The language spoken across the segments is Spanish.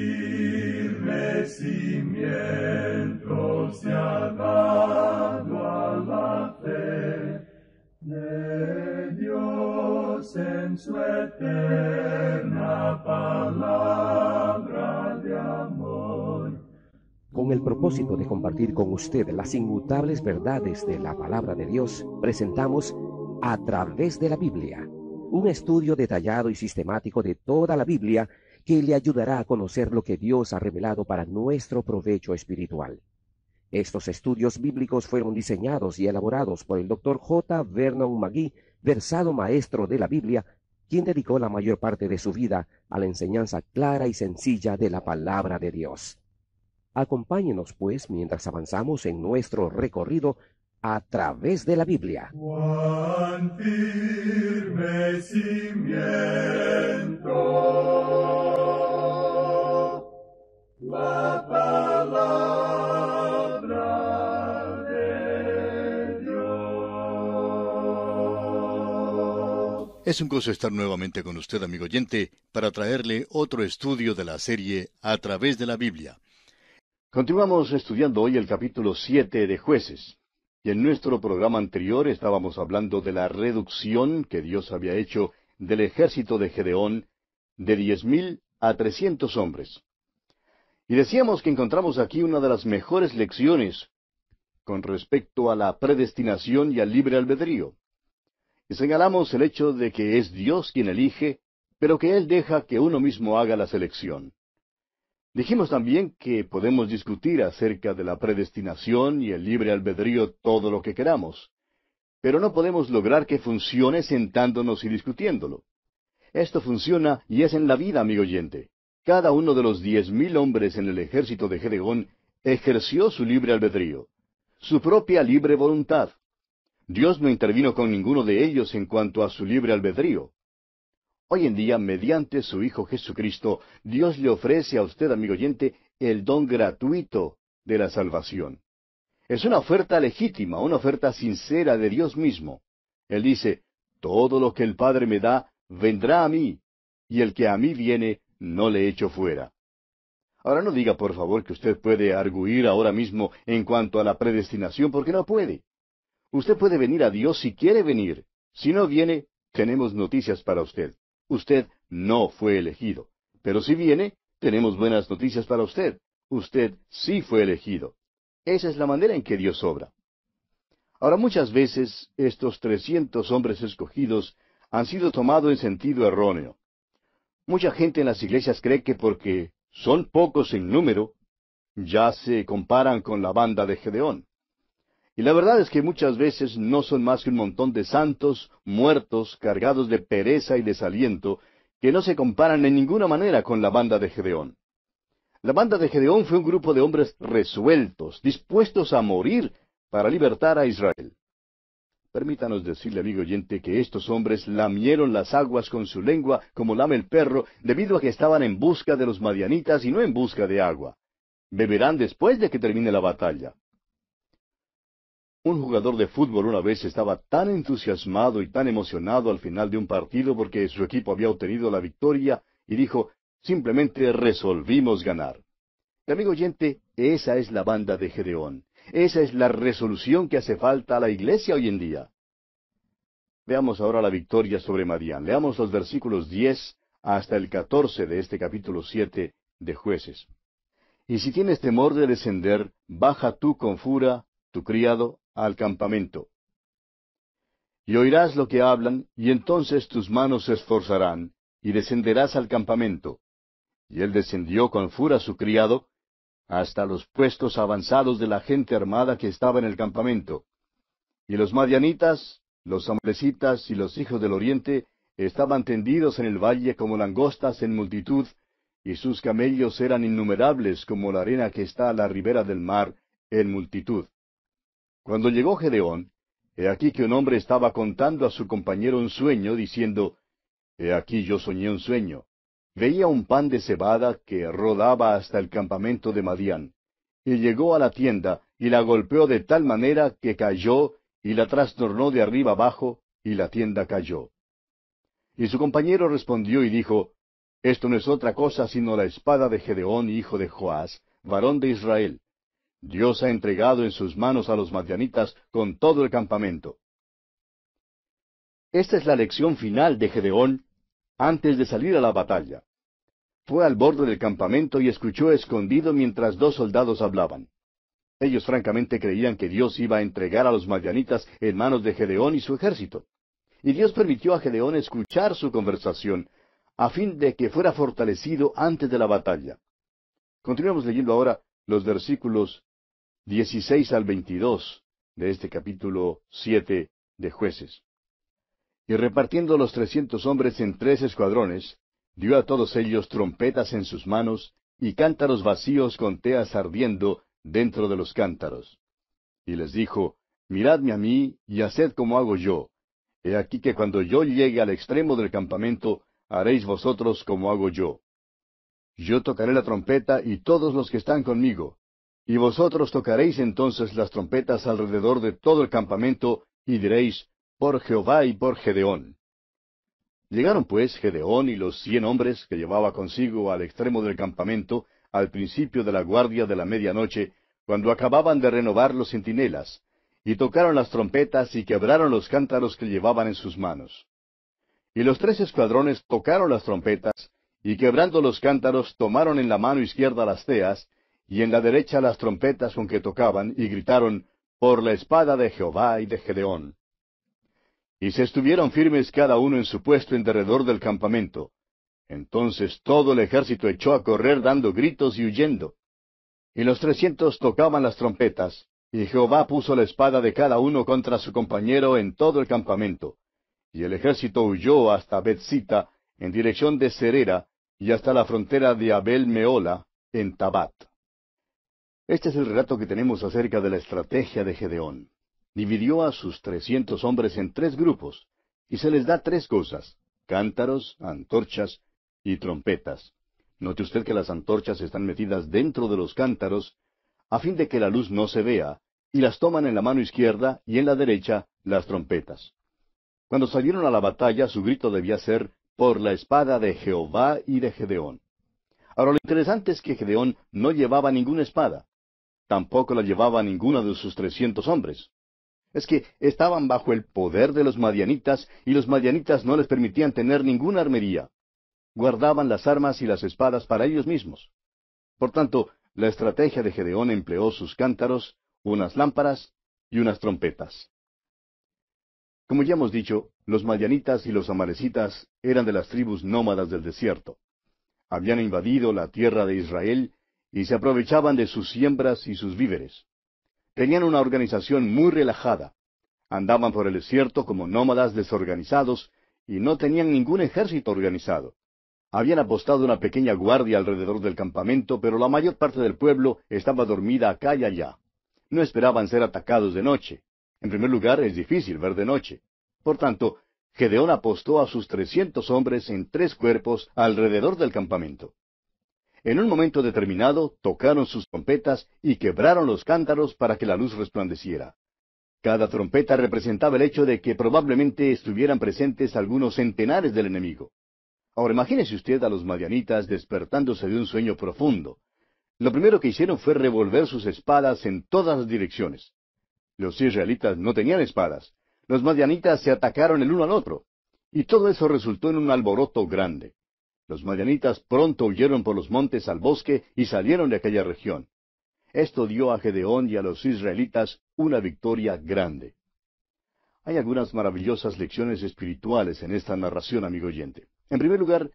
firme cimiento se ha dado a la fe de Dios en su eterna palabra de amor. Con el propósito de compartir con usted las inmutables verdades de la palabra de Dios, presentamos A Través de la Biblia, un estudio detallado y sistemático de toda la Biblia que le ayudará a conocer lo que Dios ha revelado para nuestro provecho espiritual. Estos estudios bíblicos fueron diseñados y elaborados por el Dr. J. Vernon McGee, versado maestro de la Biblia, quien dedicó la mayor parte de su vida a la enseñanza clara y sencilla de la palabra de Dios. Acompáñenos, pues, mientras avanzamos en nuestro recorrido a través de la Biblia. Cuán firme cimiento la palabra de Dios. Es un gozo estar nuevamente con usted, amigo oyente, para traerle otro estudio de la serie A Través de la Biblia. Continuamos estudiando hoy el capítulo 7 de Jueces. Y en nuestro programa anterior estábamos hablando de la reducción que Dios había hecho del ejército de Gedeón de 10,000 a 300 hombres. Y decíamos que encontramos aquí una de las mejores lecciones con respecto a la predestinación y al libre albedrío. Y señalamos el hecho de que es Dios quien elige, pero que Él deja que uno mismo haga la selección. Dijimos también que podemos discutir acerca de la predestinación y el libre albedrío todo lo que queramos, pero no podemos lograr que funcione sentándonos y discutiéndolo. Esto funciona y es en la vida, amigo oyente. Cada uno de los 10,000 hombres en el ejército de Gedeón ejerció su libre albedrío, su propia libre voluntad. Dios no intervino con ninguno de ellos en cuanto a su libre albedrío. Hoy en día, mediante su Hijo Jesucristo, Dios le ofrece a usted, amigo oyente, el don gratuito de la salvación. Es una oferta legítima, una oferta sincera de Dios mismo. Él dice, todo lo que el Padre me da, vendrá a mí, y el que a mí viene, no le echo fuera. Ahora no diga, por favor, que usted puede arguir ahora mismo en cuanto a la predestinación, porque no puede. Usted puede venir a Dios si quiere venir. Si no viene, tenemos noticias para usted. Usted no fue elegido. Pero si viene, tenemos buenas noticias para usted. Usted sí fue elegido. Esa es la manera en que Dios obra. Ahora, muchas veces, estos 300 hombres escogidos han sido tomados en sentido erróneo. Mucha gente en las iglesias cree que porque son pocos en número, ya se comparan con la banda de Gedeón. Y la verdad es que muchas veces no son más que un montón de santos, muertos, cargados de pereza y desaliento, que no se comparan en ninguna manera con la banda de Gedeón. La banda de Gedeón fue un grupo de hombres resueltos, dispuestos a morir para libertar a Israel. Permítanos decirle, amigo oyente, que estos hombres lamieron las aguas con su lengua como lame el perro, debido a que estaban en busca de los madianitas y no en busca de agua. Beberán después de que termine la batalla. Un jugador de fútbol una vez estaba tan entusiasmado y tan emocionado al final de un partido porque su equipo había obtenido la victoria y dijo, simplemente resolvimos ganar. Y, amigo oyente, esa es la banda de Gedeón. Esa es la resolución que hace falta a la iglesia hoy en día. Veamos ahora la victoria sobre Madián. Leamos los versículos 10 hasta el 14 de este capítulo 7 de Jueces. Y si tienes temor de descender, baja tú con Fura, tu criado, al campamento. Y oirás lo que hablan, y entonces tus manos se esforzarán, y descenderás al campamento. Y él descendió con Fura su criado, hasta los puestos avanzados de la gente armada que estaba en el campamento. Y los madianitas, los amalecitas y los hijos del oriente estaban tendidos en el valle como langostas en multitud, y sus camellos eran innumerables como la arena que está a la ribera del mar en multitud. Cuando llegó Gedeón, he aquí que un hombre estaba contando a su compañero un sueño, diciendo, He aquí yo soñé un sueño. Veía un pan de cebada que rodaba hasta el campamento de Madián. Y llegó a la tienda, y la golpeó de tal manera que cayó, y la trastornó de arriba abajo, y la tienda cayó. Y su compañero respondió y dijo, Esto no es otra cosa sino la espada de Gedeón, hijo de Joás, varón de Israel. Dios ha entregado en sus manos a los madianitas con todo el campamento. Esta es la lección final de Gedeón antes de salir a la batalla. Fue al borde del campamento y escuchó escondido mientras dos soldados hablaban. Ellos francamente creían que Dios iba a entregar a los madianitas en manos de Gedeón y su ejército. Y Dios permitió a Gedeón escuchar su conversación, a fin de que fuera fortalecido antes de la batalla. Continuamos leyendo ahora los versículos 16 al 22 de este capítulo 7 de Jueces. Y repartiendo los 300 hombres en 3 escuadrones, dio a todos ellos trompetas en sus manos y cántaros vacíos con teas ardiendo dentro de los cántaros. Y les dijo, miradme a mí y haced como hago yo. He aquí que cuando yo llegue al extremo del campamento, haréis vosotros como hago yo. Yo tocaré la trompeta y todos los que están conmigo, y vosotros tocaréis entonces las trompetas alrededor de todo el campamento, y diréis, por Jehová y por Gedeón. Llegaron pues Gedeón y los 100 hombres que llevaba consigo al extremo del campamento, al principio de la guardia de la medianoche, cuando acababan de renovar los centinelas, y tocaron las trompetas y quebraron los cántaros que llevaban en sus manos. Y los 3 escuadrones tocaron las trompetas, y quebrando los cántaros tomaron en la mano izquierda las teas, y en la derecha las trompetas con que tocaban, y gritaron, por la espada de Jehová y de Gedeón. Y se estuvieron firmes cada uno en su puesto en derredor del campamento. Entonces todo el ejército echó a correr dando gritos y huyendo. Y los 300 tocaban las trompetas, y Jehová puso la espada de cada uno contra su compañero en todo el campamento. Y el ejército huyó hasta Betzita, en dirección de Serera, y hasta la frontera de Abel Meola, en Tabat. Este es el relato que tenemos acerca de la estrategia de Gedeón. Dividió a sus 300 hombres en 3 grupos, y se les da 3 cosas: cántaros, antorchas y trompetas. Note usted que las antorchas están metidas dentro de los cántaros, a fin de que la luz no se vea, y las toman en la mano izquierda y en la derecha las trompetas. Cuando salieron a la batalla, su grito debía ser, por la espada de Jehová y de Gedeón. Ahora, lo interesante es que Gedeón no llevaba ninguna espada. Tampoco la llevaba ninguno de sus 300 hombres. Es que estaban bajo el poder de los madianitas, y los madianitas no les permitían tener ninguna armería. Guardaban las armas y las espadas para ellos mismos. Por tanto, la estrategia de Gedeón empleó sus cántaros, unas lámparas y unas trompetas. Como ya hemos dicho, los madianitas y los amalecitas eran de las tribus nómadas del desierto. Habían invadido la tierra de Israel y se aprovechaban de sus siembras y sus víveres. Tenían una organización muy relajada. Andaban por el desierto como nómadas desorganizados y no tenían ningún ejército organizado. Habían apostado una pequeña guardia alrededor del campamento, pero la mayor parte del pueblo estaba dormida acá y allá. No esperaban ser atacados de noche. En primer lugar, es difícil ver de noche. Por tanto, Gedeón apostó a sus 300 hombres en 3 cuerpos alrededor del campamento. En un momento determinado, tocaron sus trompetas y quebraron los cántaros para que la luz resplandeciera. Cada trompeta representaba el hecho de que probablemente estuvieran presentes algunos centenares del enemigo. Ahora imagínese usted a los madianitas despertándose de un sueño profundo. Lo primero que hicieron fue revolver sus espadas en todas las direcciones. Los israelitas no tenían espadas. Los madianitas se atacaron el uno al otro. Y todo eso resultó en un alboroto grande. Los madianitas pronto huyeron por los montes al bosque y salieron de aquella región. Esto dio a Gedeón y a los israelitas una victoria grande. Hay algunas maravillosas lecciones espirituales en esta narración, amigo oyente. En primer lugar,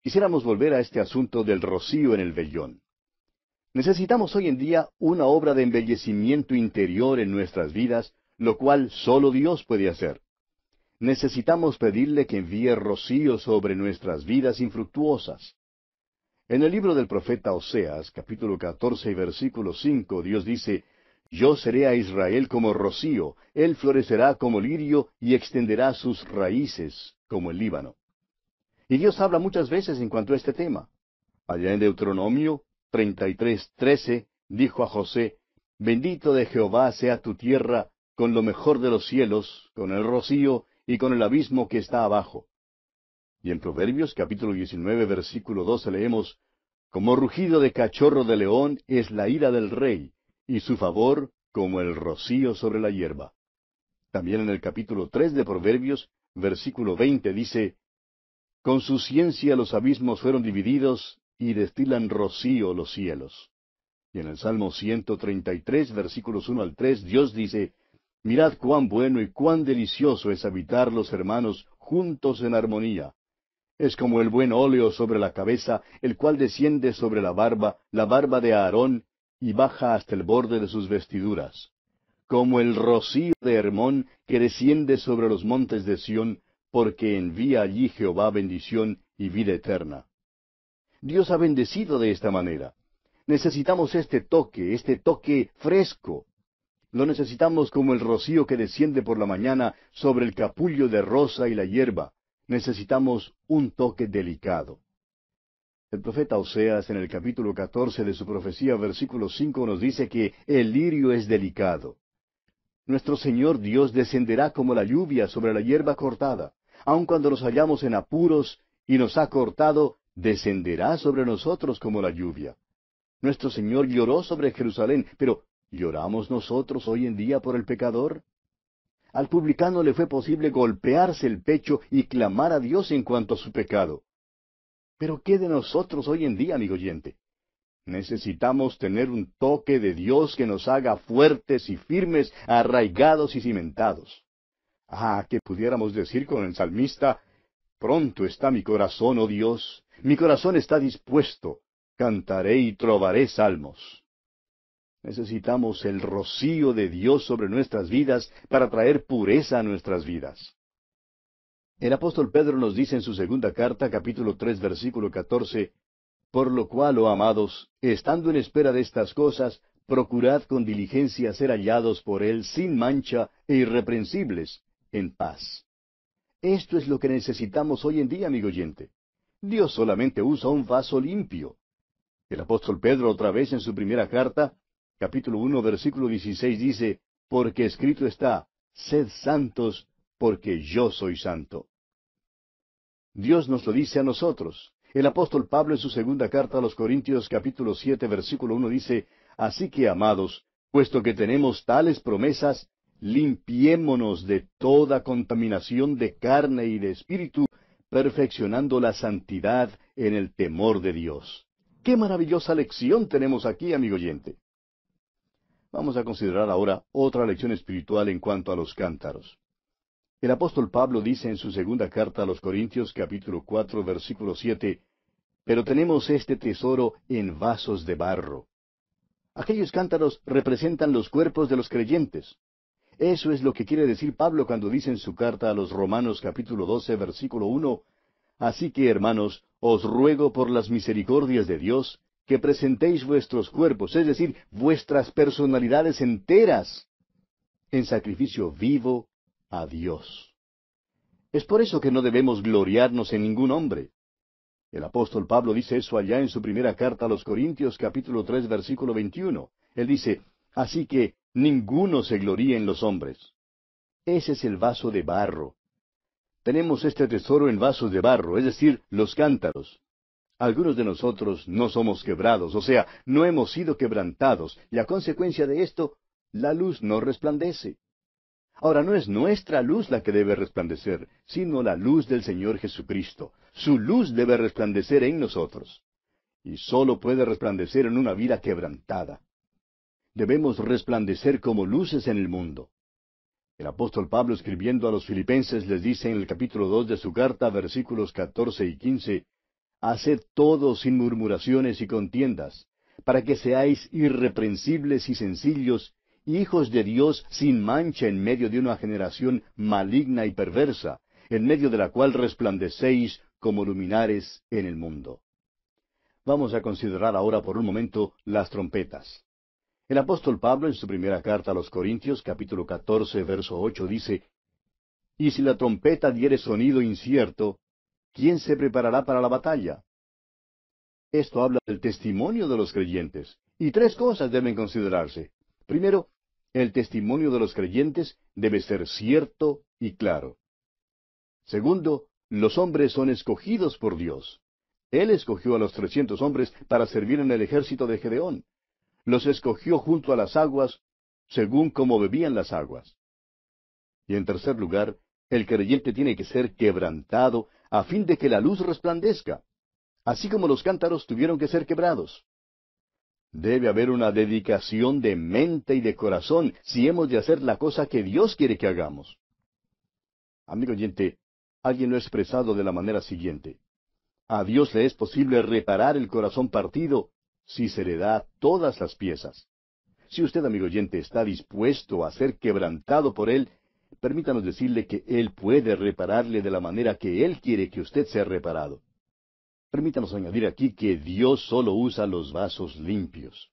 quisiéramos volver a este asunto del rocío en el vellón. Necesitamos hoy en día una obra de embellecimiento interior en nuestras vidas, lo cual solo Dios puede hacer. Necesitamos pedirle que envíe rocío sobre nuestras vidas infructuosas. En el libro del profeta Oseas, capítulo 14 y versículo 5, Dios dice, «Yo seré a Israel como rocío, él florecerá como lirio y extenderá sus raíces como el Líbano». Y Dios habla muchas veces en cuanto a este tema. Allá en Deuteronomio 33:13 dijo a José, «Bendito de Jehová sea tu tierra con lo mejor de los cielos, con el rocío y con el abismo que está abajo». Y en Proverbios capítulo 19, versículo 12 leemos, como rugido de cachorro de león es la ira del rey, y su favor como el rocío sobre la hierba. También en el capítulo 3 de Proverbios, versículo 20 dice, con su ciencia los abismos fueron divididos, y destilan rocío los cielos. Y en el Salmo 133, versículos 1 al 3, Dios dice, mirad cuán bueno y cuán delicioso es habitar los hermanos juntos en armonía. Es como el buen óleo sobre la cabeza, el cual desciende sobre la barba de Aarón, y baja hasta el borde de sus vestiduras. Como el rocío de Hermón, que desciende sobre los montes de Sión, porque envía allí Jehová bendición y vida eterna. Dios ha bendecido de esta manera. Necesitamos este toque fresco. Lo necesitamos como el rocío que desciende por la mañana sobre el capullo de rosa y la hierba. Necesitamos un toque delicado. El profeta Oseas, en el capítulo 14 de su profecía, versículo 5, nos dice que el lirio es delicado. Nuestro Señor Dios descenderá como la lluvia sobre la hierba cortada. Aun cuando nos hallamos en apuros y nos ha cortado, descenderá sobre nosotros como la lluvia. Nuestro Señor lloró sobre Jerusalén, pero ¿lloramos nosotros hoy en día por el pecador? Al publicano le fue posible golpearse el pecho y clamar a Dios en cuanto a su pecado. Pero ¿qué de nosotros hoy en día, amigo oyente? Necesitamos tener un toque de Dios que nos haga fuertes y firmes, arraigados y cimentados. Que pudiéramos decir con el salmista, pronto está mi corazón, oh Dios, mi corazón está dispuesto, cantaré y trovaré salmos. Necesitamos el rocío de Dios sobre nuestras vidas para traer pureza a nuestras vidas. El apóstol Pedro nos dice en su segunda carta, capítulo 3, versículo 14, por lo cual, oh amados, estando en espera de estas cosas, procurad con diligencia ser hallados por Él sin mancha e irreprensibles, en paz. Esto es lo que necesitamos hoy en día, amigo oyente. Dios solamente usa un vaso limpio. El apóstol Pedro otra vez en su primera carta, capítulo 1, versículo 16 dice, porque escrito está, sed santos, porque yo soy santo. Dios nos lo dice a nosotros. El apóstol Pablo en su segunda carta a los Corintios, capítulo 7, versículo 1 dice, así que, amados, puesto que tenemos tales promesas, limpiémonos de toda contaminación de carne y de espíritu, perfeccionando la santidad en el temor de Dios. ¡Qué maravillosa lección tenemos aquí, amigo oyente! Vamos a considerar ahora otra lección espiritual en cuanto a los cántaros. El apóstol Pablo dice en su segunda carta a los Corintios, capítulo 4, versículo 7, pero tenemos este tesoro en vasos de barro. Aquellos cántaros representan los cuerpos de los creyentes. Eso es lo que quiere decir Pablo cuando dice en su carta a los Romanos, capítulo 12, versículo 1, así que, hermanos, os ruego por las misericordias de Dios, que presentéis vuestros cuerpos, es decir, vuestras personalidades enteras, en sacrificio vivo a Dios. Es por eso que no debemos gloriarnos en ningún hombre. El apóstol Pablo dice eso allá en su primera carta a los Corintios, capítulo 3, versículo 21. Él dice, así que ninguno se gloríe en los hombres. Ese es el vaso de barro. Tenemos este tesoro en vasos de barro, es decir, los cántaros. Algunos de nosotros no somos quebrados, o sea, no hemos sido quebrantados, y a consecuencia de esto, la luz no resplandece. Ahora, no es nuestra luz la que debe resplandecer, sino la luz del Señor Jesucristo. Su luz debe resplandecer en nosotros. Y sólo puede resplandecer en una vida quebrantada. Debemos resplandecer como luces en el mundo. El apóstol Pablo, escribiendo a los filipenses, les dice en el capítulo 2 de su carta, versículos 14 y 15, haced todo sin murmuraciones y contiendas, para que seáis irreprensibles y sencillos, hijos de Dios sin mancha en medio de una generación maligna y perversa, en medio de la cual resplandecéis como luminares en el mundo. Vamos a considerar ahora por un momento las trompetas. El apóstol Pablo en su primera carta a los Corintios, capítulo 14, verso 8, dice, y si la trompeta diere sonido incierto, ¿quién se preparará para la batalla? Esto habla del testimonio de los creyentes, y tres cosas deben considerarse. Primero, el testimonio de los creyentes debe ser cierto y claro. Segundo, Los hombres son escogidos por Dios. Él escogió a los 300 hombres para servir en el ejército de Gedeón. Los escogió junto a las aguas, según como bebían las aguas. Y en tercer lugar, el creyente tiene que ser quebrantado a fin de que la luz resplandezca, así como los cántaros tuvieron que ser quebrados. Debe haber una dedicación de mente y de corazón si hemos de hacer la cosa que Dios quiere que hagamos. Amigo oyente, alguien lo ha expresado de la manera siguiente: a Dios le es posible reparar el corazón partido si se le da todas las piezas. Si usted, amigo oyente, está dispuesto a ser quebrantado por Él, permítanos decirle que Él puede repararle de la manera que Él quiere que usted sea reparado. Permítanos añadir aquí que Dios solo usa los vasos limpios.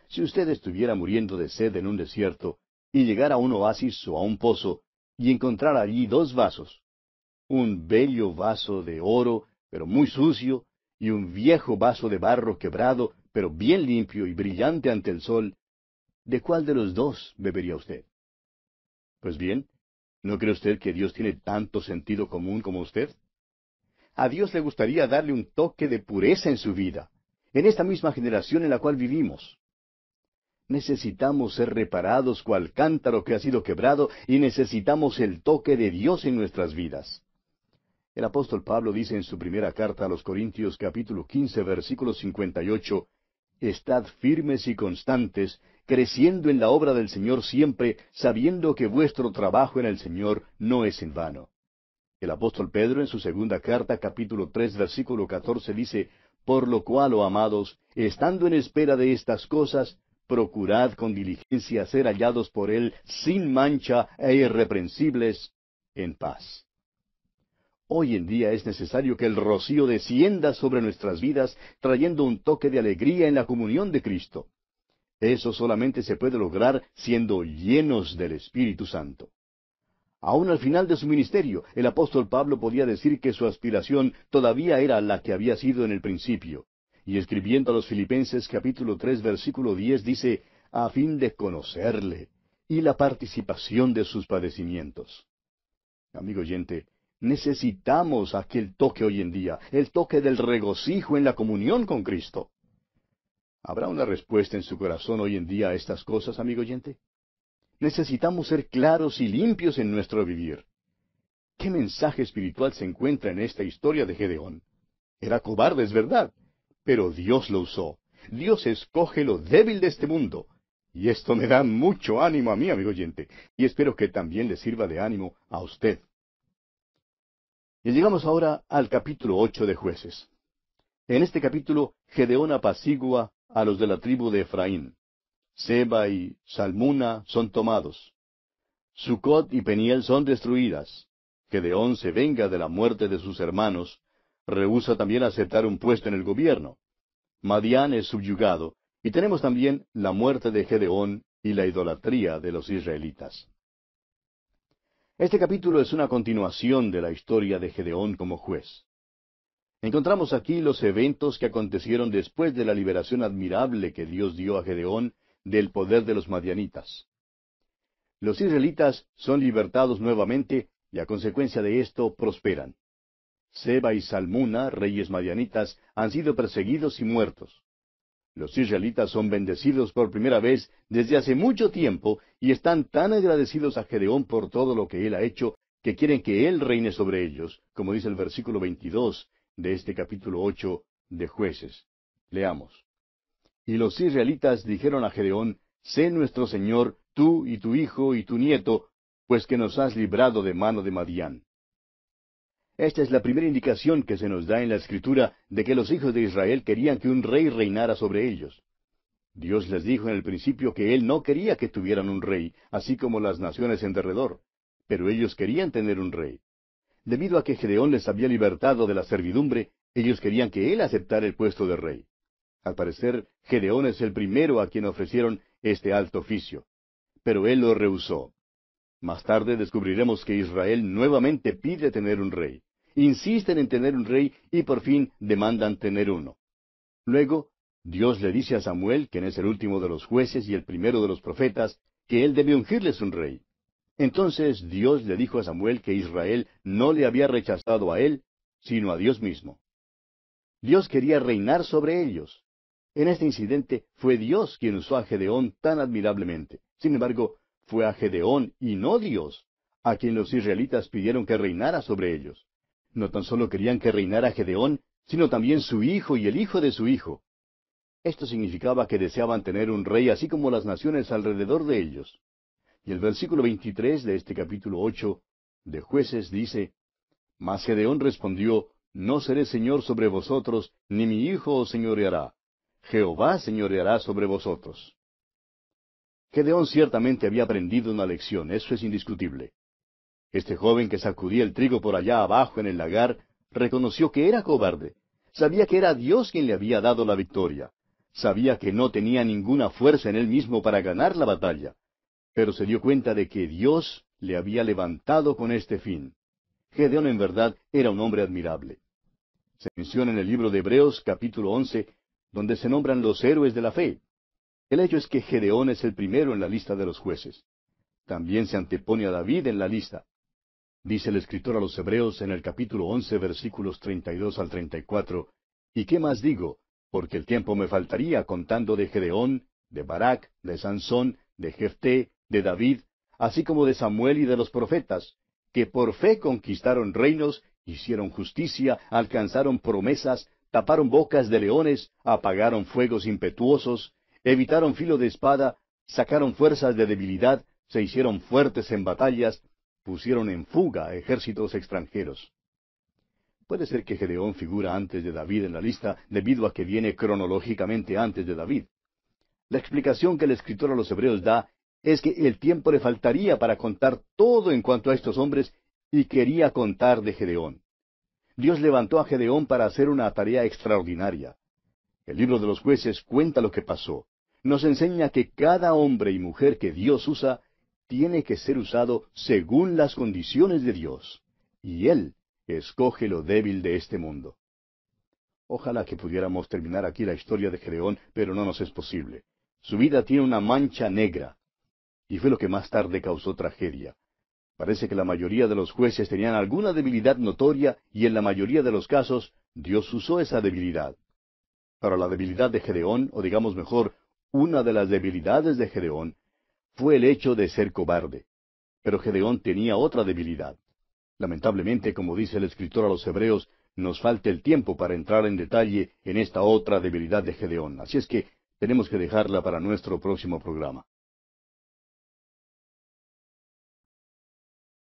Si usted estuviera muriendo de sed en un desierto y llegara a un oasis o a un pozo y encontrara allí dos vasos, un bello vaso de oro, pero muy sucio, y un viejo vaso de barro quebrado, pero bien limpio y brillante ante el sol, ¿de cuál de los dos bebería usted? Pues bien, ¿no cree usted que Dios tiene tanto sentido común como usted? A Dios le gustaría darle un toque de pureza en su vida, en esta misma generación en la cual vivimos. Necesitamos ser reparados cual cántaro que ha sido quebrado, y necesitamos el toque de Dios en nuestras vidas. El apóstol Pablo dice en su primera carta a los Corintios, capítulo 15, versículo 58, «Estad firmes y constantes, creciendo en la obra del Señor siempre, sabiendo que vuestro trabajo en el Señor no es en vano». El apóstol Pedro en su segunda carta, capítulo 3, versículo 14, dice, «Por lo cual, oh amados, estando en espera de estas cosas, procurad con diligencia ser hallados por Él sin mancha e irreprensibles, en paz». Hoy en día es necesario que el rocío descienda sobre nuestras vidas, trayendo un toque de alegría en la comunión de Cristo. Eso solamente se puede lograr siendo llenos del Espíritu Santo. Aún al final de su ministerio, el apóstol Pablo podía decir que su aspiración todavía era la que había sido en el principio. Y escribiendo a los Filipenses capítulo 3 versículo 10 dice, a fin de conocerle y la participación de sus padecimientos. Amigo oyente, necesitamos aquel toque hoy en día, el toque del regocijo en la comunión con Cristo. ¿Habrá una respuesta en su corazón hoy en día a estas cosas, amigo oyente? Necesitamos ser claros y limpios en nuestro vivir. ¿Qué mensaje espiritual se encuentra en esta historia de Gedeón? Era cobarde, es verdad, pero Dios lo usó. Dios escoge lo débil de este mundo. Y esto me da mucho ánimo a mí, amigo oyente, y espero que también le sirva de ánimo a usted. Y llegamos ahora al capítulo 8 de Jueces. En este capítulo, Gedeón apacigua a los de la tribu de Efraín. Seba y Salmuna son tomados. Sucot y Peniel son destruidas. Gedeón se venga de la muerte de sus hermanos. Rehúsa también aceptar un puesto en el gobierno. Madián es subyugado. Y tenemos también la muerte de Gedeón y la idolatría de los israelitas. Este capítulo es una continuación de la historia de Gedeón como juez. Encontramos aquí los eventos que acontecieron después de la liberación admirable que Dios dio a Gedeón del poder de los madianitas. Los israelitas son libertados nuevamente y a consecuencia de esto prosperan. Seba y Salmuna, reyes madianitas, han sido perseguidos y muertos. Los israelitas son bendecidos por primera vez desde hace mucho tiempo y están tan agradecidos a Gedeón por todo lo que él ha hecho que quieren que él reine sobre ellos, como dice el versículo 22 de este capítulo 8 de Jueces. Leamos. Y los israelitas dijeron a Gedeón, sé nuestro señor, tú y tu hijo y tu nieto, pues que nos has librado de mano de Madián. Esta es la primera indicación que se nos da en la Escritura de que los hijos de Israel querían que un rey reinara sobre ellos. Dios les dijo en el principio que Él no quería que tuvieran un rey, así como las naciones en derredor, pero ellos querían tener un rey. Debido a que Gedeón les había libertado de la servidumbre, ellos querían que él aceptara el puesto de rey. Al parecer, Gedeón es el primero a quien ofrecieron este alto oficio, pero él lo rehusó. Más tarde descubriremos que Israel nuevamente pide tener un rey. Insisten en tener un rey y por fin demandan tener uno. Luego, Dios le dice a Samuel, quien es el último de los jueces y el primero de los profetas, que él debe ungirles un rey. Entonces Dios le dijo a Samuel que Israel no le había rechazado a él, sino a Dios mismo. Dios quería reinar sobre ellos. En este incidente fue Dios quien usó a Gedeón tan admirablemente. Sin embargo, fue a Gedeón y no Dios, a quien los israelitas pidieron que reinara sobre ellos. No tan solo querían que reinara Gedeón, sino también su hijo y el hijo de su hijo. Esto significaba que deseaban tener un rey así como las naciones alrededor de ellos. Y el versículo 23 de este capítulo 8 de Jueces dice, Mas Gedeón respondió, No seré señor sobre vosotros, ni mi hijo os señoreará. Jehová señoreará sobre vosotros. Gedeón ciertamente había aprendido una lección, eso es indiscutible. Este joven que sacudía el trigo por allá abajo en el lagar, reconoció que era cobarde. Sabía que era Dios quien le había dado la victoria. Sabía que no tenía ninguna fuerza en él mismo para ganar la batalla. Pero se dio cuenta de que Dios le había levantado con este fin. Gedeón en verdad era un hombre admirable. Se menciona en el libro de Hebreos capítulo 11, donde se nombran los héroes de la fe. El hecho es que Gedeón es el primero en la lista de los jueces. También se antepone a David en la lista. Dice el escritor a los Hebreos en el capítulo 11, versículos 32 al 34, ¿Y qué más digo? Porque el tiempo me faltaría contando de Gedeón, de Barak, de Sansón, de Jefté, de David, así como de Samuel y de los profetas, que por fe conquistaron reinos, hicieron justicia, alcanzaron promesas, taparon bocas de leones, apagaron fuegos impetuosos, evitaron filo de espada, sacaron fuerzas de debilidad, se hicieron fuertes en batallas, pusieron en fuga a ejércitos extranjeros. Puede ser que Gedeón figura antes de David en la lista debido a que viene cronológicamente antes de David. La explicación que el escritor a los Hebreos da es que el tiempo le faltaría para contar todo en cuanto a estos hombres y quería contar de Gedeón. Dios levantó a Gedeón para hacer una tarea extraordinaria. El libro de los Jueces cuenta lo que pasó. Nos enseña que cada hombre y mujer que Dios usa tiene que ser usado según las condiciones de Dios. Y Él escoge lo débil de este mundo. Ojalá que pudiéramos terminar aquí la historia de Gedeón, pero no nos es posible. Su vida tiene una mancha negra. Y fue lo que más tarde causó tragedia. Parece que la mayoría de los jueces tenían alguna debilidad notoria y en la mayoría de los casos Dios usó esa debilidad. Para la debilidad de Gedeón, o digamos mejor, una de las debilidades de Gedeón, fue el hecho de ser cobarde. Pero Gedeón tenía otra debilidad. Lamentablemente, como dice el escritor a los Hebreos, nos falta el tiempo para entrar en detalle en esta otra debilidad de Gedeón. Así es que tenemos que dejarla para nuestro próximo programa.